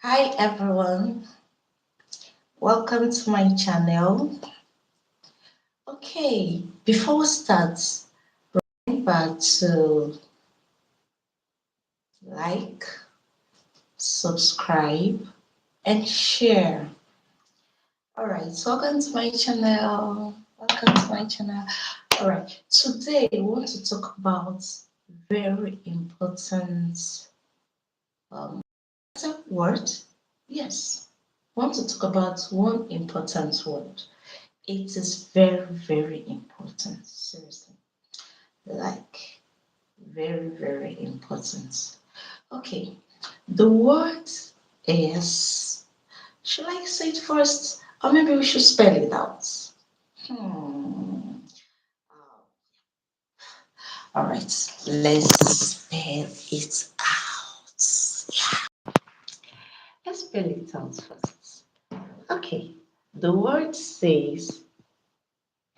Hi everyone, welcome to my channel. Okay, before we start, remember to like, subscribe, and share. Alright, so welcome to my channel. Welcome to my channel. Alright, today we want to talk about very important um, word. Yes, we want to talk about one important word. It is very, very important. Seriously. Like, very, very important. Okay. The word is, should I say it first? Or maybe we should spell it out. Hmm. All right. Let's spell it out. Yeah. Let's spell it out first. Okay. The word says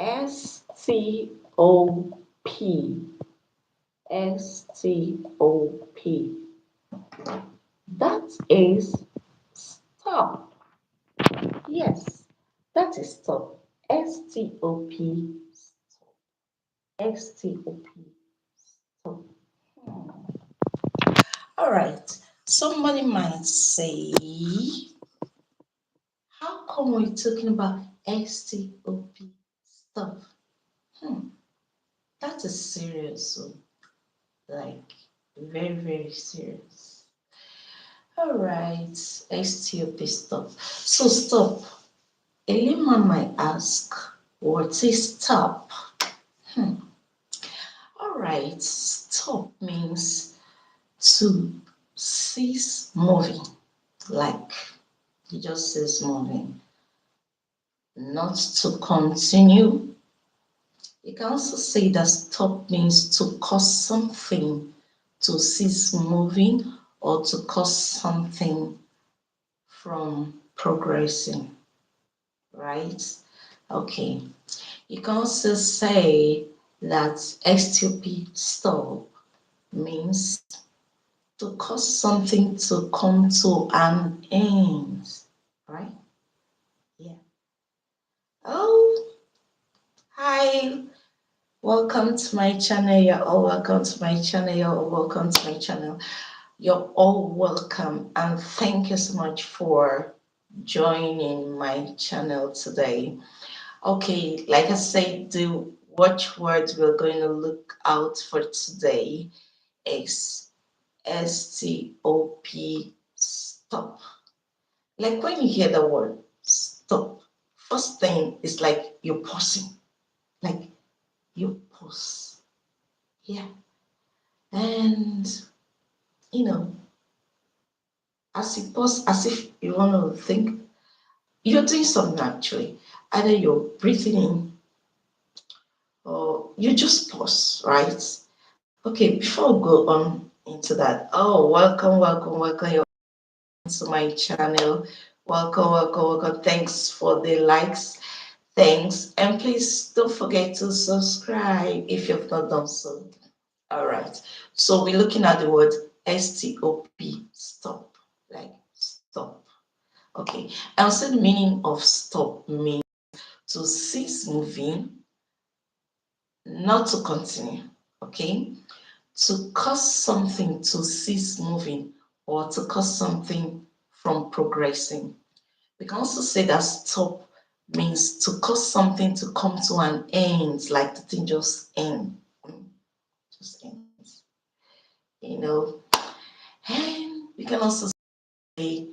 STOP. STOP. That is stop. Yes, that is stop. STOP. Stop. STOP. Stop. All right. Somebody might say, how come we're talking about STOP? Stop. Hmm. That is serious. So, like, very, very serious. All right. STOP. Stop. So, stop. A layman might ask, what is stop? Hmm. All right, stop means to cease moving, like you just cease moving, not to continue. You can also say that stop means to cause something to cease moving or to cause something from progressing, right? Okay. You can also say that STP stop means to cause something to come to an end, right? Yeah. Oh, hi. Welcome to my channel. You're all welcome to my channel. You're all welcome to my channel. You're all welcome. And thank you so much for joining my channel today. Okay, like I said, the watchword we're going to look out for today is STOP, stop. Like when you hear the word stop, first thing is like you're pausing, like you pause. Yeah. And, you know, as you pause, as if you want to think, you're doing something actually. Either you're breathing in or you just pause, right? Okay, before we go on into that, oh, welcome, welcome, welcome to my channel. Welcome, welcome, welcome. Thanks for the likes. Thanks. And please don't forget to subscribe if you've not done so. All right. So we're looking at the word STOP, stop. Like stop. Okay. And so the meaning of stop means to cease moving, not to continue. Okay. To cause something to cease moving or to cause something from progressing. We can also say that stop means to cause something to come to an end, like the thing just ends. Just ends. You know. And we can also say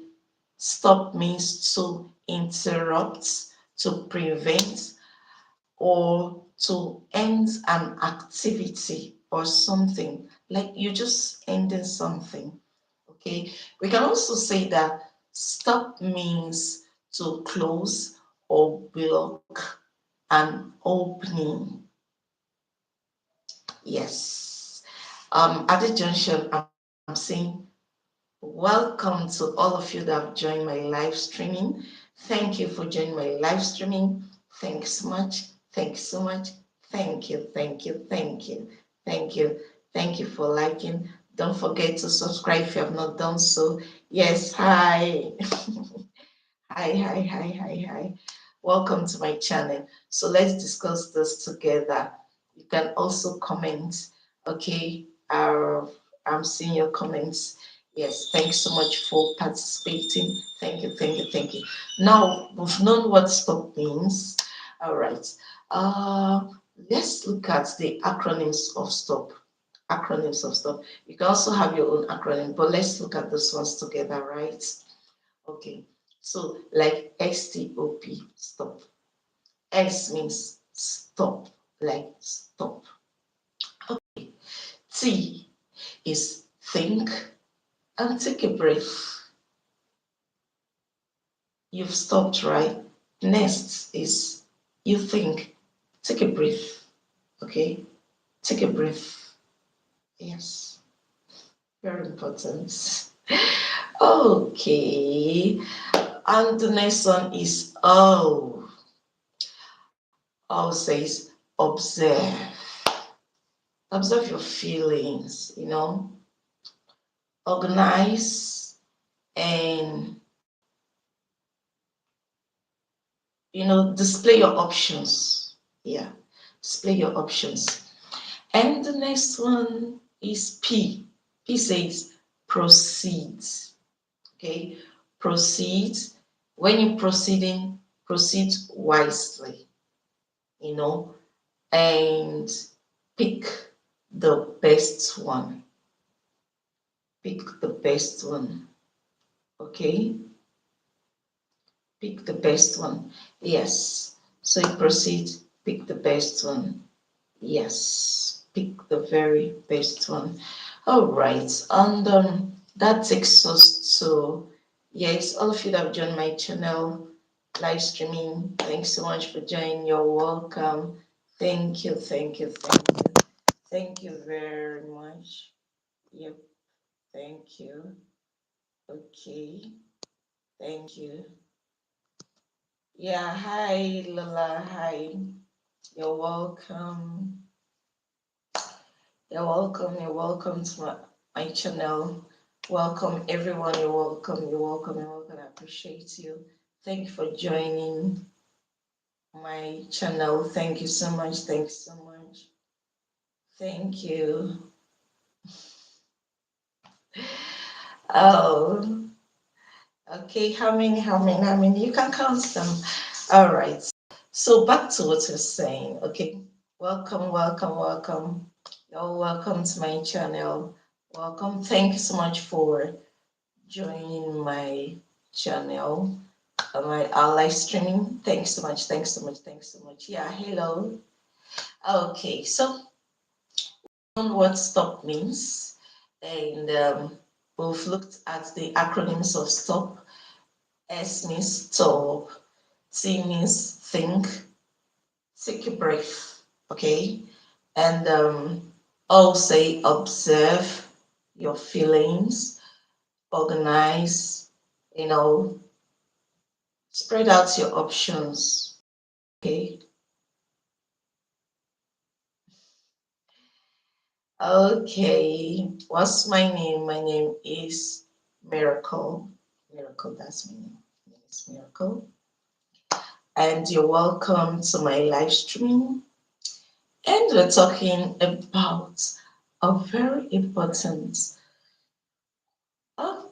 stop means to interrupt, to prevent, or to end an activity or something. Like you just ending something. Okay. We can also say that stop means to close or block an opening. Yes. At the junction, I'm saying welcome to all of you that have joined my live streaming. Thank you for joining my live streaming. Thanks so much. Thank you so much. Thank you. Thank you. Thank you. Thank you. Thank you for liking Don't forget to subscribe if you have not done so. Yes, hi. Hi. Welcome to my channel. So let's discuss this together. You can also comment. Okay, I'm seeing your comments. Yes, thanks so much for participating. Thank you. Now we've known what stop means. All right. Uh, let's look at the acronyms of stop. Acronyms of stop. You can also have your own acronym, but let's look at those ones together, right? Okay, so like STOP, stop. S means stop, like stop. Okay, T is think and take a breath. You've stopped, right? Next is you think, take a breath. Okay, take a breath. Yes, very important. Okay, and the next one is O. O says observe. Observe your feelings, organize and, display your options. Yeah, display your options. And the next one is P. P says proceed. Okay, proceed. When you're proceeding, proceed wisely, you know, and pick the best one. Pick the best one. Okay, pick the best one. Yes. So you proceed, pick the best one. Yes, pick the very best one. All right. And that takes us to, yes, all of you that have joined my channel, live streaming. Thanks so much for joining. You're welcome. Thank you. Thank you very much. Yep. Thank you. Okay. Thank you. Yeah, hi Lola, hi. You're welcome. You're welcome to my channel. Welcome everyone, you're welcome. I appreciate you. Thank you for joining my channel. Thank you so much. Thanks so much. Thank you. Oh, okay. How many? You can count them. All right. So back to what you're saying. Okay. Welcome. You're welcome to my channel. Welcome. Thank you so much for joining my channel, my live streaming. Thanks so much. Yeah, hello. Okay, so on what stop means, and we've looked at the acronyms of stop. S means stop, T means think, take a breath, okay, and O say observe your feelings, organize, you know, spread out your options. Okay. Okay. What's my name? My name is Miracle. Miracle, that's my name. My name is Miracle. And you're welcome to my live stream. And we're talking about a very important, oh,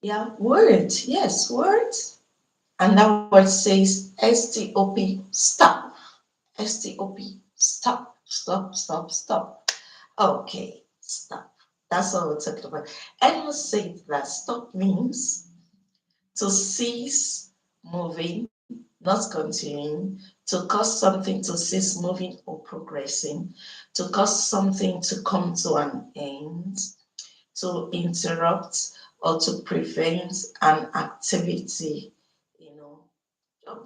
yeah, word. Yes, word. And that word says STOP, stop. STOP, stop. Okay, stop. That's what we're talking about. And we'll say that stop means to cease moving, not continuing, to cause something to cease moving or progressing, to cause something to come to an end, to interrupt or to prevent an activity,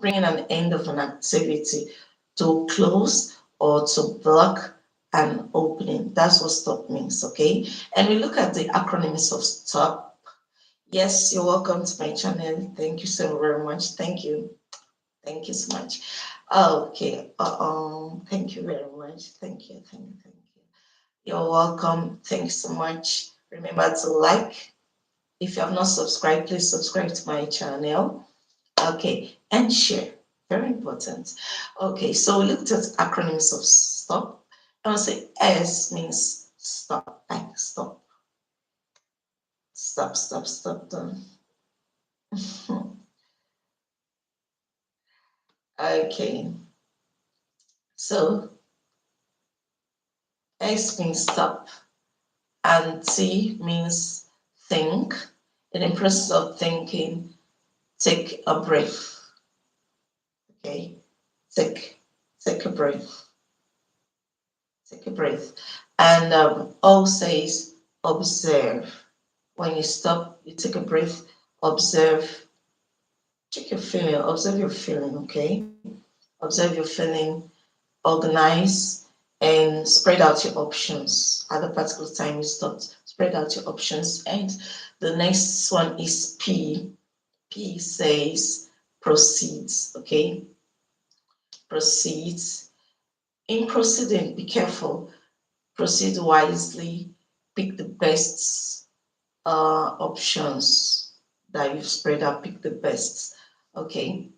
bringing an end of an activity, to close or to block an opening. That's what stop means, okay? And we look at the acronyms of stop. Yes, you're welcome to my channel. Thank you so very much. Thank you. Thank you so much. Okay. Thank you very much. Thank you. You're welcome. Thanks so much. Remember to like. If you have not subscribed, please subscribe to my channel. Okay, and share. Very important. Okay, so we looked at acronyms of stop. I want to say S means stop, like stop. Stop, stop, stop, done. Okay, so S means stop, and T means think. In the process of thinking, take a breath. Okay, take a breath. Take a breath. And O says observe. When you stop, you take a breath, observe, check your feeling, observe your feeling, okay? Observe your feeling, organize, and spread out your options. At a particular time, you stop, spread out your options. And the next one is P. P says proceeds, okay? Proceeds. In proceeding, be careful. Proceed wisely. Pick the best options that you've spread out. Pick the best. Okay.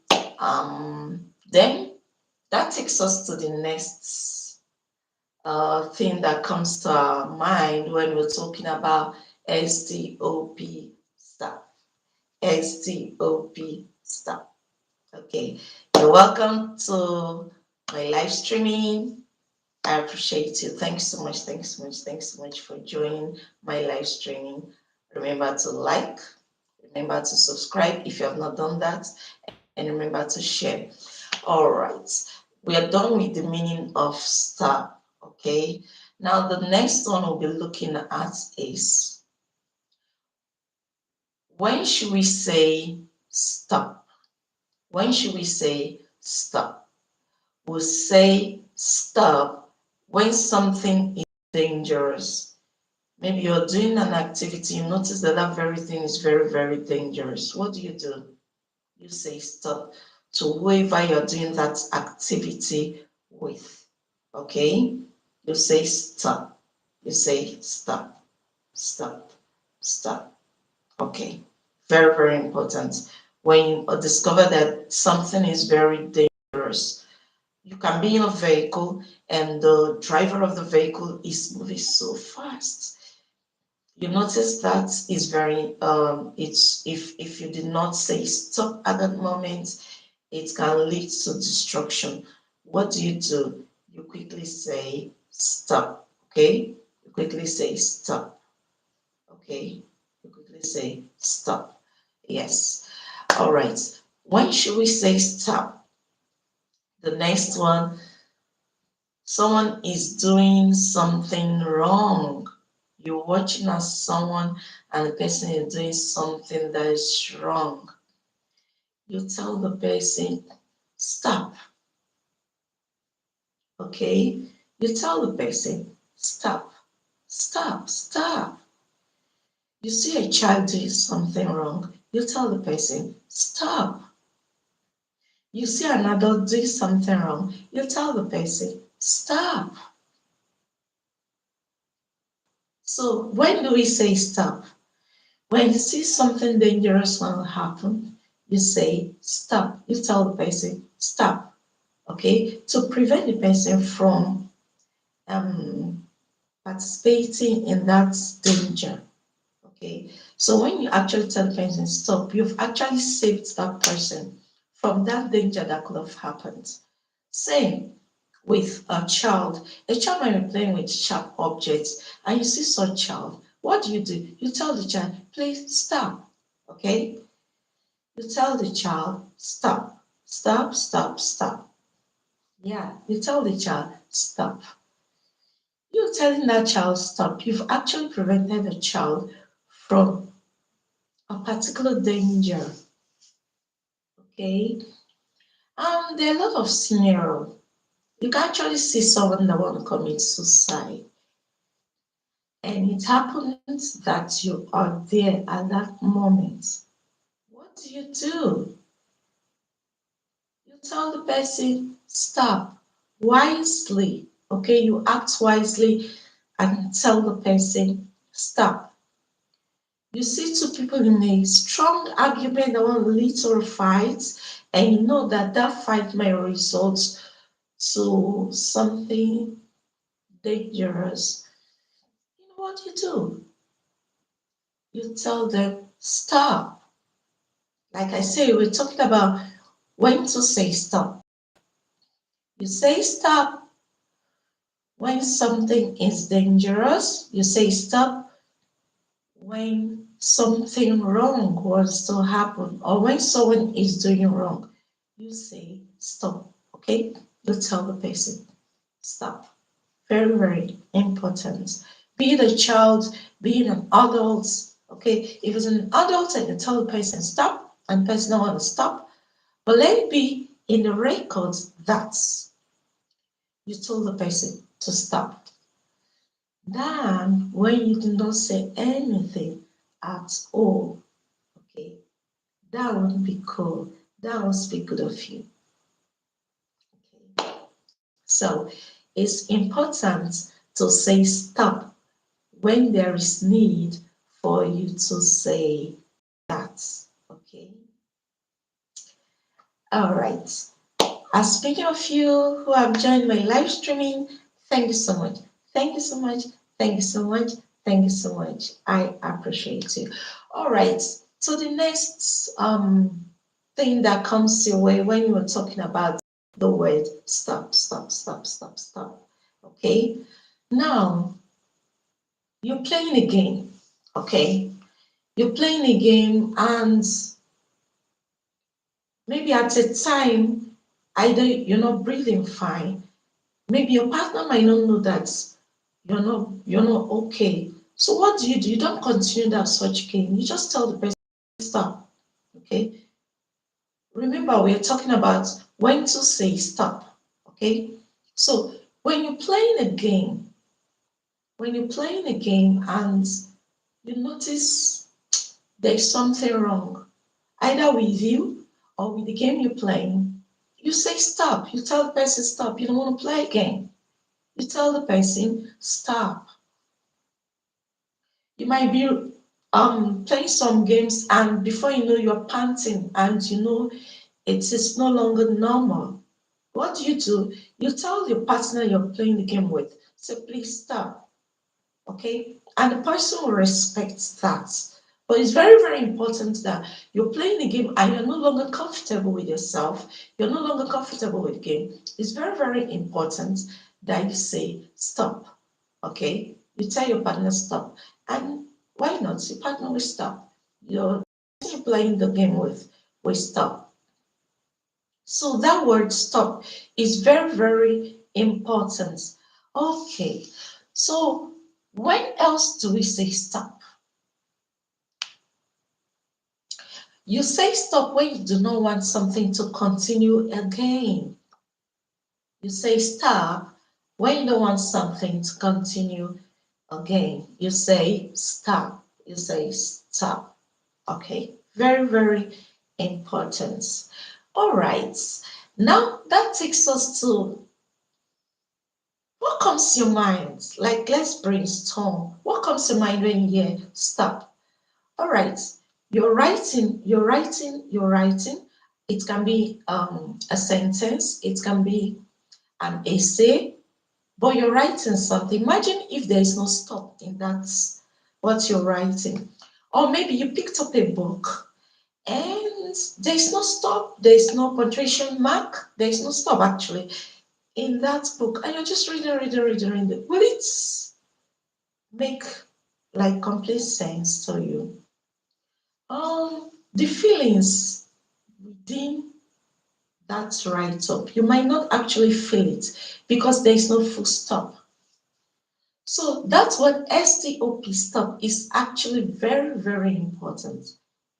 Then that takes us to the next thing that comes to our mind when we're talking about STOP stuff. STOP stuff. Okay. You're welcome to my live streaming. I appreciate you. Thanks so much. Thanks so much. Thanks so much for joining my live streaming. Remember to like, remember to subscribe if you have not done that, and remember to share. All right, we are done with the meaning of stop. Okay, now the next one we'll be looking at is when should we say stop? When should we say stop? We'll say stop when something is dangerous. Maybe you're doing an activity, you notice that that very thing is very, very dangerous. What do? You say stop to whoever you're doing that activity with. Okay? You say stop. You say stop, stop, stop. Okay. Very, very important. When you discover that something is very dangerous, you can be in a vehicle and the driver of the vehicle is moving so fast. You notice that is very it's if you did not say stop at that moment, it can lead to destruction. What do? You quickly say stop. Okay, you quickly say stop. Okay, you quickly say stop. Yes. All right, when should we say stop? The next one, someone is doing something wrong. You're watching as someone and the person is doing something that is wrong. You tell the person, stop. Okay? You tell the person, stop, stop, stop. You see a child doing something wrong, you tell the person, stop. You see an adult doing something wrong, you tell the person, stop. So when do we say stop? When you see something dangerous will happen, you say stop. You tell the person stop. Okay, to prevent the person from participating in that danger. Okay, so when you actually tell the person stop, you've actually saved that person from that danger that could have happened. Same with a child. A child might be playing with sharp objects and you see such child. What do? You tell the child, please stop. Okay? You tell the child, stop, stop, stop, stop. Yeah, you tell the child, stop. You telling that child stop, you've actually prevented the child from a particular danger. Okay? There are a lot of scenarios. You can actually see someone that want to commit suicide. And it happens that you are there at that moment. What do? You tell the person, stop wisely. Okay, you act wisely. and tell the person, stop. You see two people in a strong argument that want to lead to a fight, and you know that that fight may result to something dangerous. You know what you do? You tell them, stop. Like I say, we're talking about when to say stop. You say stop when something is dangerous. You say stop when something wrong wants to happen or when someone is doing wrong. You say stop, okay? You tell the person, stop. Very, very important. Be it a child, be it an adult, okay? If it's an adult and you tell the person stop and the person don't want to stop, but let it be in the records that you told the person to stop. Then, when you do not say anything at all, okay, that won't be cool. That won't speak good of you. Okay. So, it's important to say stop when there is need for you to say that. Okay. All right. As speaking of you who have joined my live streaming, thank you so much. Thank you so much. Thank you so much. Thank you so much. I appreciate you. All right. So the next thing that comes your way when you are talking about the word stop, stop, stop, stop, stop. Okay. Now you're playing a game. Okay. You're playing a game and maybe at a time either you're not breathing fine, maybe your partner might not know that you're not okay. So what do? You don't continue that such game. You just tell the person stop. Okay. Remember, we're talking about when to say stop. Okay. So when you're playing a game and you notice there's something wrong, either with you or with the game you're playing, you say stop. You tell the person stop. You don't want to play again. You tell the person stop. You might be playing some games and before you know you're panting and you know it is no longer normal. What do? You tell your partner you're playing the game with, say please stop, okay? And the person will respect that. But it's very, very important that you're playing the game and you're no longer comfortable with yourself, you're no longer comfortable with the game. It's very, very important that you say stop, okay? You tell your partner stop. And why not? Your partner will stop. You're playing the game with will stop. So that word stop is very, very important. Okay, so when else do we say stop? You say stop when you do not want something to continue again. You say stop when you don't want something to continue again. You say stop. You say stop. Okay, very, very important. All right, now that takes us to what comes to your mind? Like, let's brainstorm. What comes to mind when you hear stop? All right, you're writing. It can be a sentence, it can be an essay, but you're writing something. Imagine if there is no stop in that, what you're writing. Or maybe you picked up a book and there's no stop, there's no punctuation mark, there's no stop actually in that book, and you're just reading. Will it make like complete sense to you? The feelings within that write up, you might not actually feel it because there is no full stop. So that's what STOP stop is actually very, very important.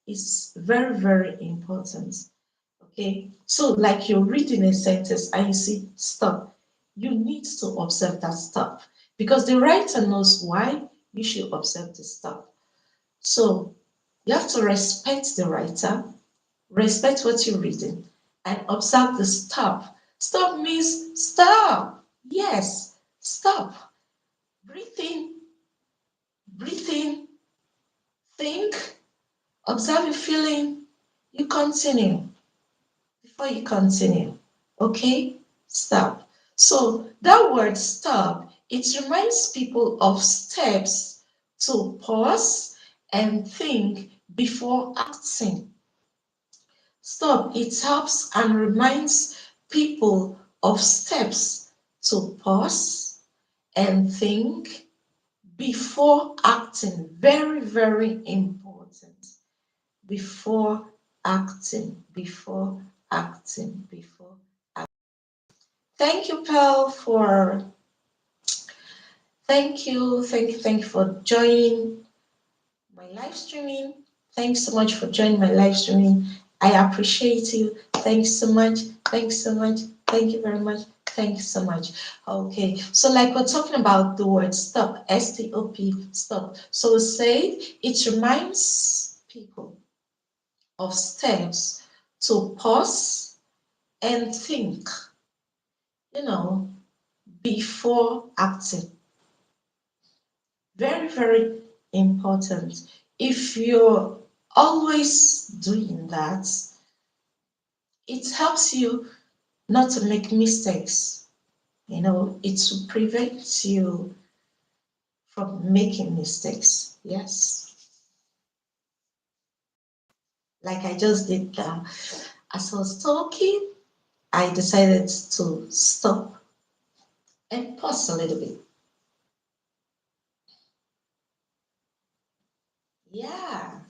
It's very, very important. Okay, so like you're reading a sentence and you see stop, you need to observe that stop because the writer knows why you should observe the stop. So you have to respect the writer, respect what you're reading, and observe the stop. Stop means stop. Yes, stop. Breathe in, breathe in, think, observe your feeling, you continue. Before you continue, okay? Stop. So that word stop, it reminds people of steps to pause and think before acting. Stop, it helps and reminds people of steps to pause and think before acting. Very, very important. Before acting, before acting, before acting. Thank you, Pearl, for thank you for joining my live streaming. Thanks so much for joining my live streaming. I appreciate you. Thanks so much. Thanks so much. Thank you very much. Thanks so much. Okay, so like we're talking about the word stop, S-T-O-P, stop. So say it reminds people of steps to pause and think, you know, before acting. Very, very important. If you're always doing that, it helps you not to make mistakes. It will prevent you from making mistakes. Yes. Like I just did now. As I was talking, I decided to stop and pause a little bit. Yeah.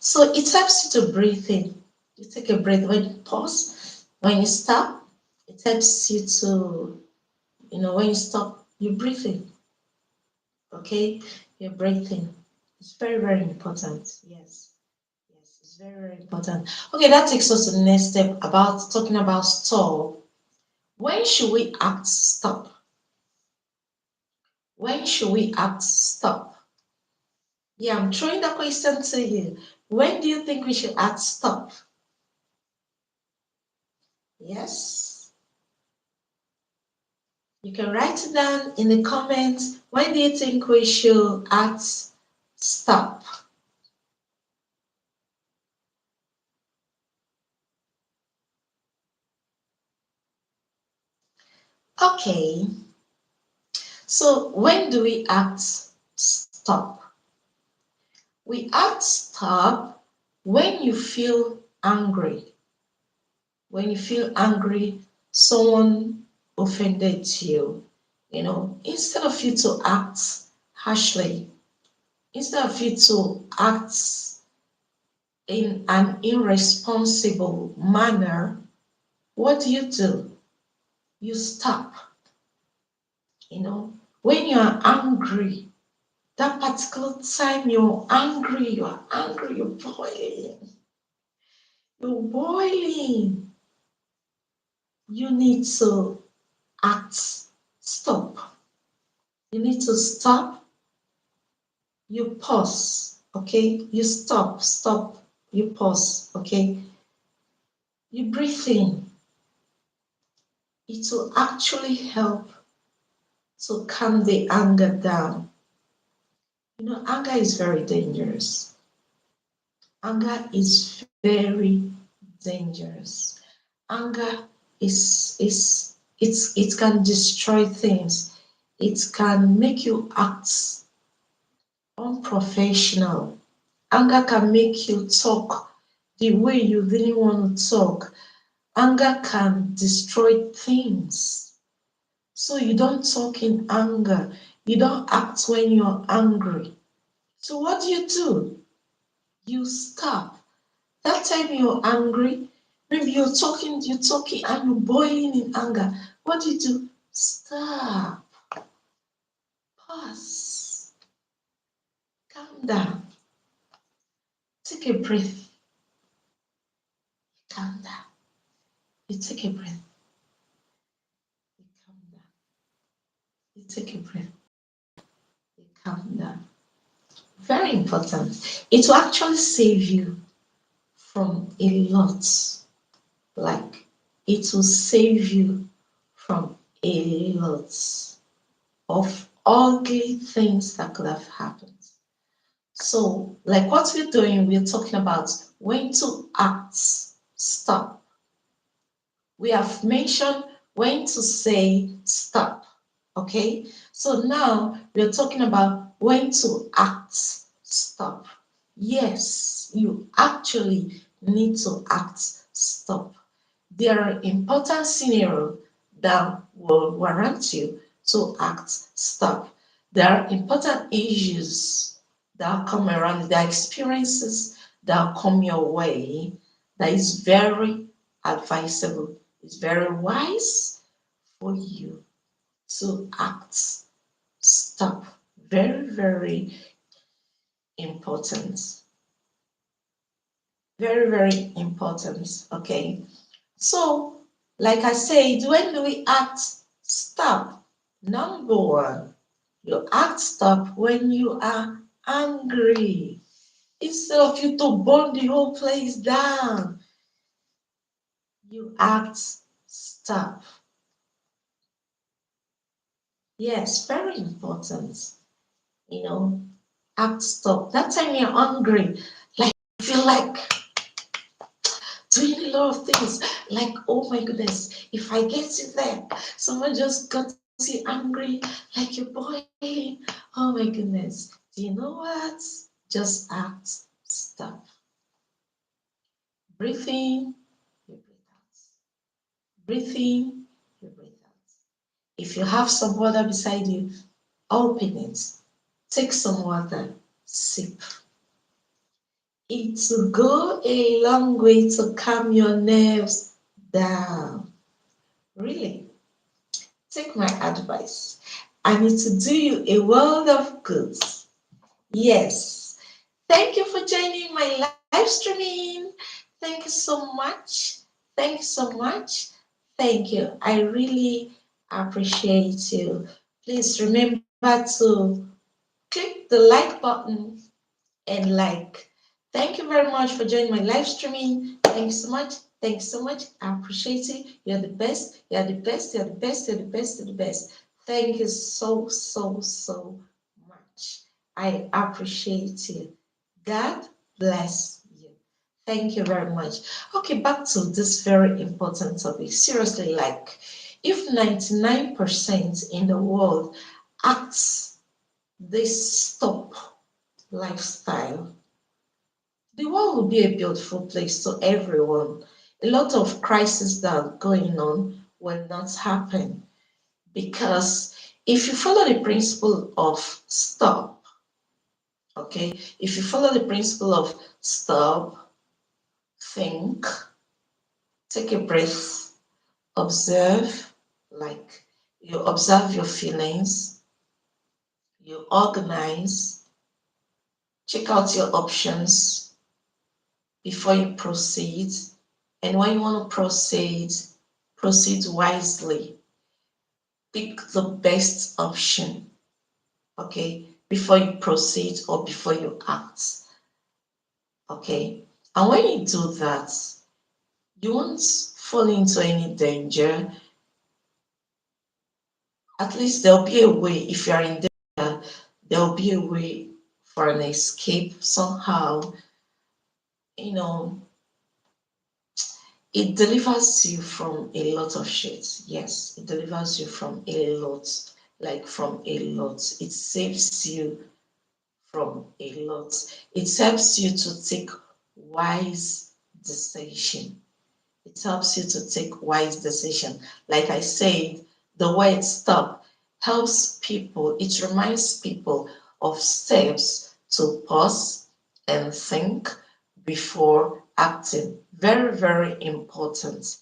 So it helps you to breathe in. You take a breath when you pause, when you stop, it helps you to, when you stop, you breathe in. Okay? You're breathing. It's very, very important. Yes. Yes, it's very, very important. Okay, that takes us to the next step about talking about stop. When should we act stop? When should we act stop? Yeah, I'm throwing the question to you. When do you think we should act stop? Yes. You can write it down in the comments. When do you think we should act stop? Okay. So when do we act stop? We act stop when you feel angry. When you feel angry, someone offended you. Instead of you to act harshly, instead of you to act in an irresponsible manner, what do? You stop. When you are angry, that particular time you're angry, you're boiling. You're boiling. You need to act stop. You need to stop. You pause. Okay? You stop. You pause. Okay? You breathe in. It will actually help to calm the anger down. Anger is very dangerous. Anger is very dangerous. Anger it can destroy things. It can make you act unprofessional. Anger can make you talk the way you didn't want to talk. Anger can destroy things. So you don't talk in anger. You don't act when you're angry. So what do? You stop. That time you're angry, maybe you're talking and you're boiling in anger. What do? Stop. Pause. Calm down. Take a breath. Calm down. You take a breath. You calm down. You take a breath. You calm down. Very important. It will actually save you from a lot. Like, it will save you from a lot. of ugly things that could have happened. So, like what we're doing, we're talking about when to act, stop. We have mentioned when to say stop. Okay, so now we're talking about when to act, stop. Yes, you actually need to act, stop. There are important scenarios that will warrant you to act, stop. There are important issues that come around, there are experiences that come your way that is very advisable, it's very wise for you to act, stop. Very, very important. Very, very important. Okay. So, like I said, when do we act stop? Number one, you act stop when you are angry. Instead of you to burn the whole place down, you act stop. Yes, very important. You know, act stop. That time you're hungry, like you feel like doing a lot of things. Like, oh my goodness, if I get you there, someone just got you angry, like you're boiling. Oh my goodness. Do you know what? Just act stop. Breathe in, you breathe out. Breathe in, you breathe out. If you have some water beside you, open it. Take some water, sip. It will go a long way to calm your nerves down. Really, take my advice, and it will do you a world of good. Yes. Thank you for joining my live streaming. Thank you so much. Thank you so much. Thank you. I really appreciate you. Please remember to click the like button and like. Thank you very much for joining my live streaming. Thanks so much. Thanks so much. I appreciate it. You're the best. You're the best. You're the best. You're the best. You're the best. Thank you so, so, so much. I appreciate you. God bless you. Thank you very much. Okay, back to this very important topic. Seriously, like if 99% in the world acts this stop lifestyle, the world will be a beautiful place to everyone. A lot of crises that are going on will not happen because if you follow the principle of stop, okay, if you follow the principle of stop, think, take a breath, observe, like you observe your feelings, you organize, check out your options before you proceed. And when you want to proceed, proceed wisely. Pick the best option, okay, before you proceed or before you act, okay? And when you do that, you won't fall into any danger. At least there'll be a way. If you're in danger, there'll be a way for an escape somehow. You know, it delivers you from a lot of shit. Yes, it delivers you from a lot, like from a lot. It saves you from a lot. It helps you to take wise decision. It helps you to take wise decision. Like I said, the word stop helps people, it reminds people of steps to pause and think before acting. Very, very important.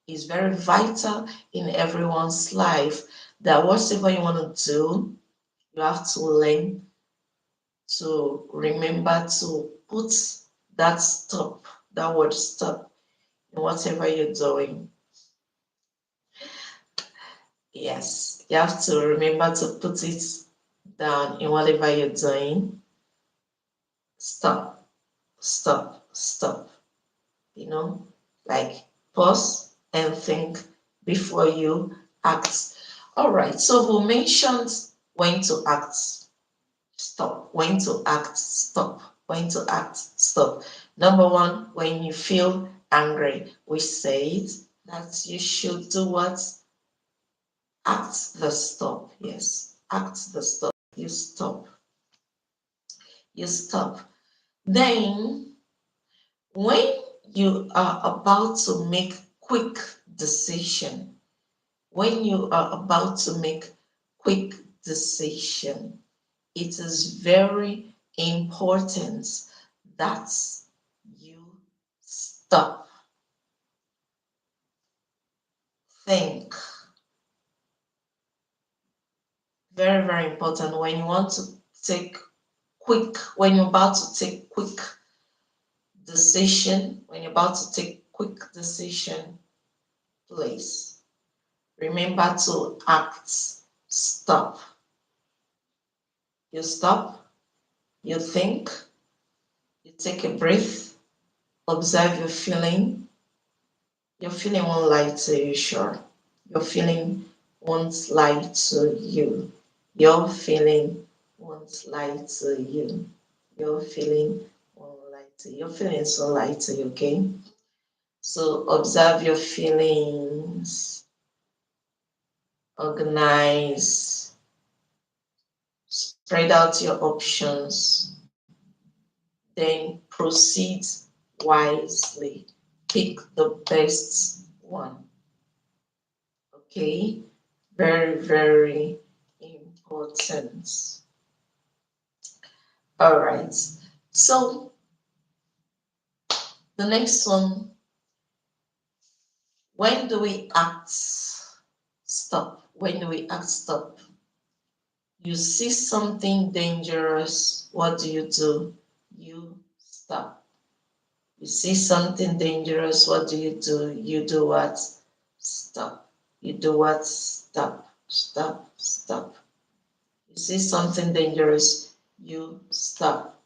It's very vital in everyone's life that whatever you want to do, you have to learn to remember to put that stop, that word stop, in whatever you're doing. Yes, you have to remember to put it down in whatever you're doing. Stop, stop, stop. You know, like pause and think before you act. All right, so we mentioned when to act, stop, when to act, stop, when to act, stop. Number one, when you feel angry, we said that you should do what? Act the stop. Yes, act the stop. You stop. You stop. Then, when you are about to make quick decision, when you are about to make quick decision, it is very important that you stop, think. Very, very important when you want to take when you're about to take quick decision, when you're about to take quick decision, please remember to act, stop. You stop, you think, you take a breath, observe your feeling. Your feeling won't lie to you, sure. Your feeling won't lie to you. Your feeling won't lie to you. Your feeling won't lie to you. Your feelings won't lie to you, okay? So observe your feelings, organize, spread out your options, then proceed wisely. Pick the best one. Okay? Very, very important. All right. So the next one, when do we act stop? When do we act stop? You see something dangerous, what do? You stop. You see something dangerous, what do? You do what? Stop. You do what? Stop. Stop. Stop. You see something dangerous, you stop.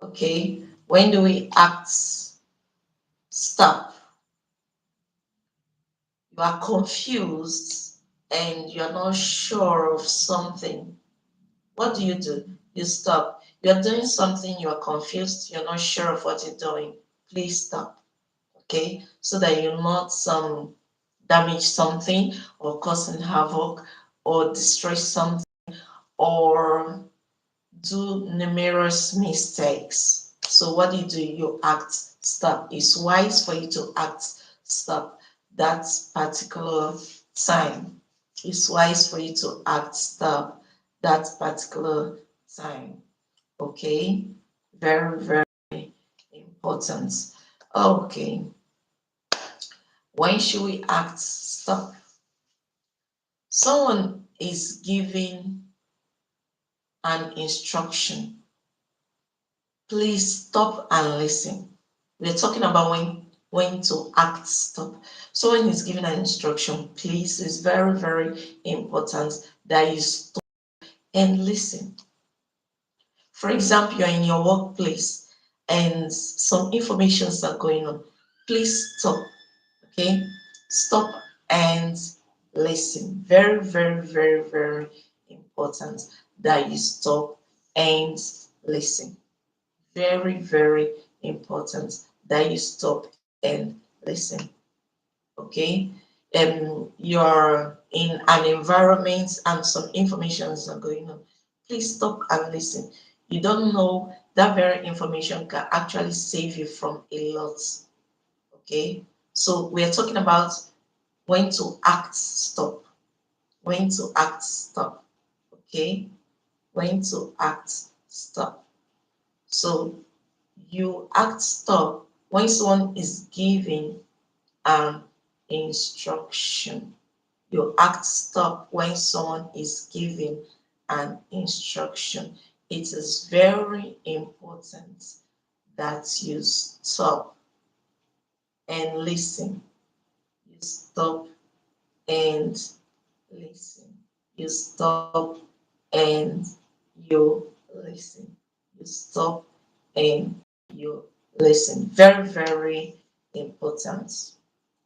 Okay? When do we act stop? You are confused and you're not sure of something. What do? You stop. You're doing something, you're confused, you're not sure of what you're doing. Please stop. Okay? So that you'll not damage something or causing havoc or destroy something or do numerous mistakes. So what do? You act stop. It's wise for you to act stop that particular time. It's wise for you to act stop that particular time. Okay? Very, very important. Okay. When should we act stop? Someone is giving an instruction. Please stop and listen. We're talking about when to act stop. So when he's giving an instruction, please, it's very, very important that you stop and listen. For example, you're in your workplace and some informations are going on. Please stop. Okay? Stop and listen. Very, very, very, very important that you stop and listen. Very, very important that you stop and listen. Okay? You're in an environment and some informations are going on. Please stop and listen. You don't know that very information can actually save you from a lot. Okay? So we're talking about when to act stop. When to act stop. Okay? When to act stop. So you act stop when someone is giving an instruction. You act stop when someone is giving an instruction. It is very important that you stop and listen. You stop and listen. You stop and you listen. You stop and you listen. Very, very important.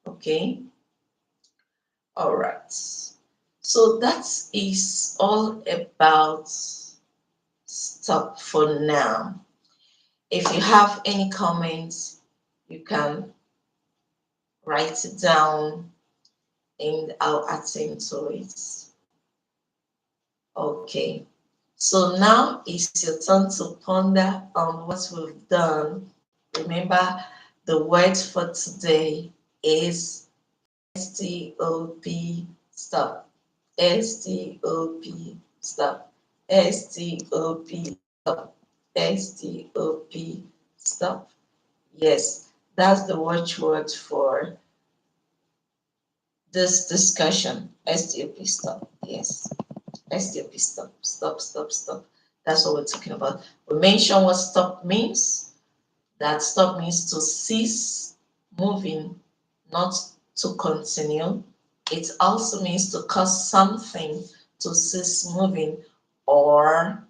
Okay. All right. So that is all about stop for now. If you have any comments, you can write it down and I'll attend to it. Okay. So now it's your turn to ponder on what we've done. Remember, the word for today is stop. Stop. Stop. Stop. Stop. Stop. Stop. Stop. Yes, that's the watchword for this discussion. STOP. Stop. Yes. STOP. Stop. Stop. Stop. Stop. That's what we're talking about. We mentioned what stop means. That stop means to cease moving, not to continue. It also means to cause something to cease moving or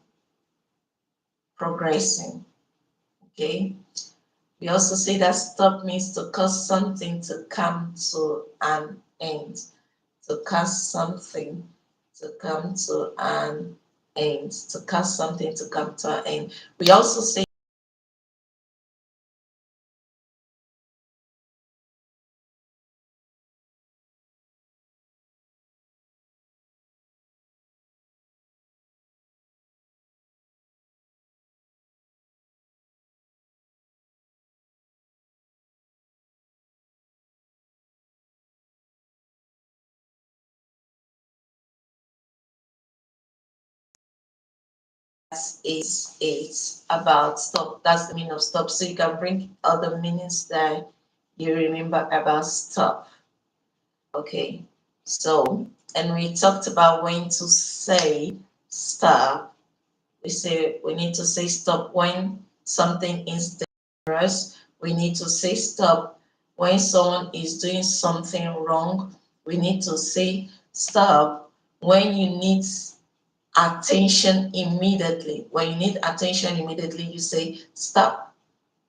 progressing. Okay. We also say that stop means to cause something to come to an end. To cause something to come to an end. To cause something to come to an end. We also say is it about stop. That's the meaning of stop. So you can bring other meanings that you remember about stop. Okay. So, and we talked about when to say stop. We say we need to say stop when something is dangerous. We need to say stop when someone is doing something wrong. We need to say stop when you need attention immediately. When you need attention immediately, you say stop.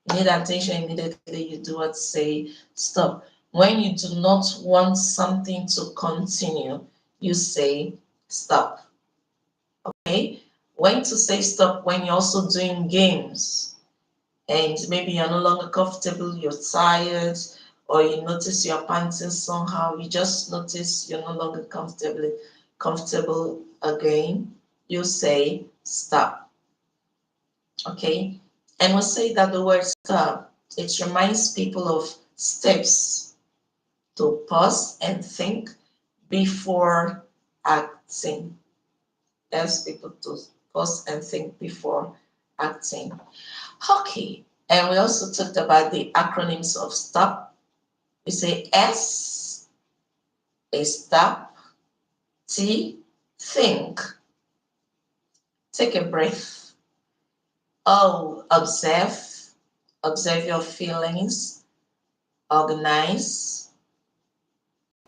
You need attention immediately, you do what? Say stop. When you do not want something to continue, you say stop. Okay? When to say stop when you're also doing games and maybe you're no longer comfortable, you're tired, or you notice you're panting somehow, you just notice you're no longer comfortable again, you say stop. Okay? And we'll say that the word stop, it reminds people of steps to pause and think before acting. Helps people to pause and think before acting. Okay. And we also talked about the acronyms of stop. We say S is stop, T, think, take a breath. O, observe your feelings, organize,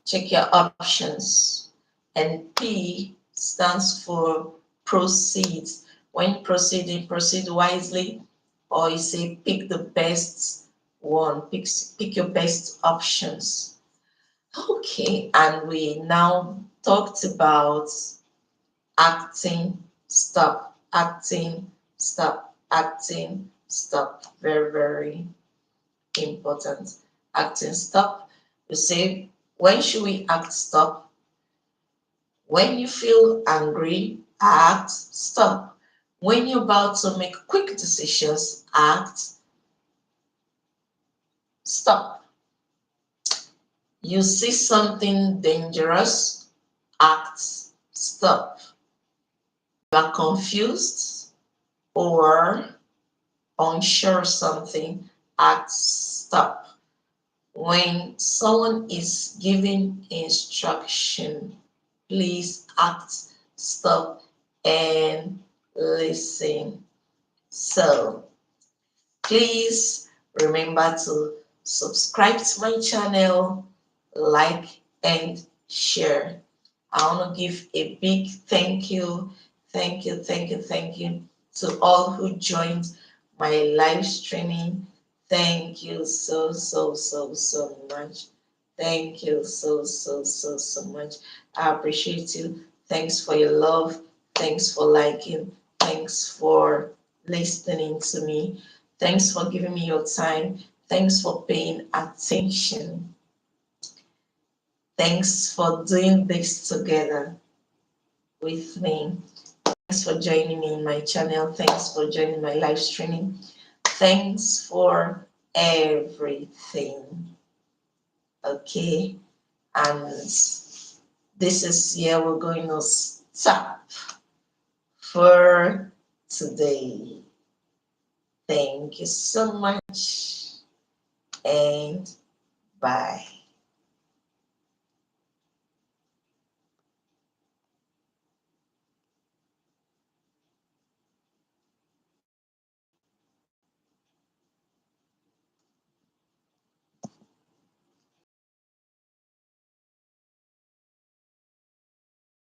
check your options. And P stands for proceed. When proceeding, proceed wisely, or you say pick the best one, pick your best options. Okay, and we now talked about acting, stop, acting, stop, acting, stop. Very, very important. Acting, stop. We say, when should we act, stop? When you feel angry, act, stop. When you're about to make quick decisions, act, stop. You see something dangerous, act, stop. You are confused or unsure of something, act, stop. When someone is giving instruction, please act, stop, and listen. So please remember to subscribe to my channel, like, and share. I want to give a big thank you to all who joined my live streaming. Thank you so much. Thank you so much. I appreciate you. Thanks for your love. Thanks for liking. Thanks for listening to me. Thanks for giving me your time. Thanks for paying attention. Thanks for doing this together with me. Thanks for joining me in my channel. Thanks for joining my live streaming. Thanks for everything. Okay. And this is here we're going to stop for today. Thank you so much and bye.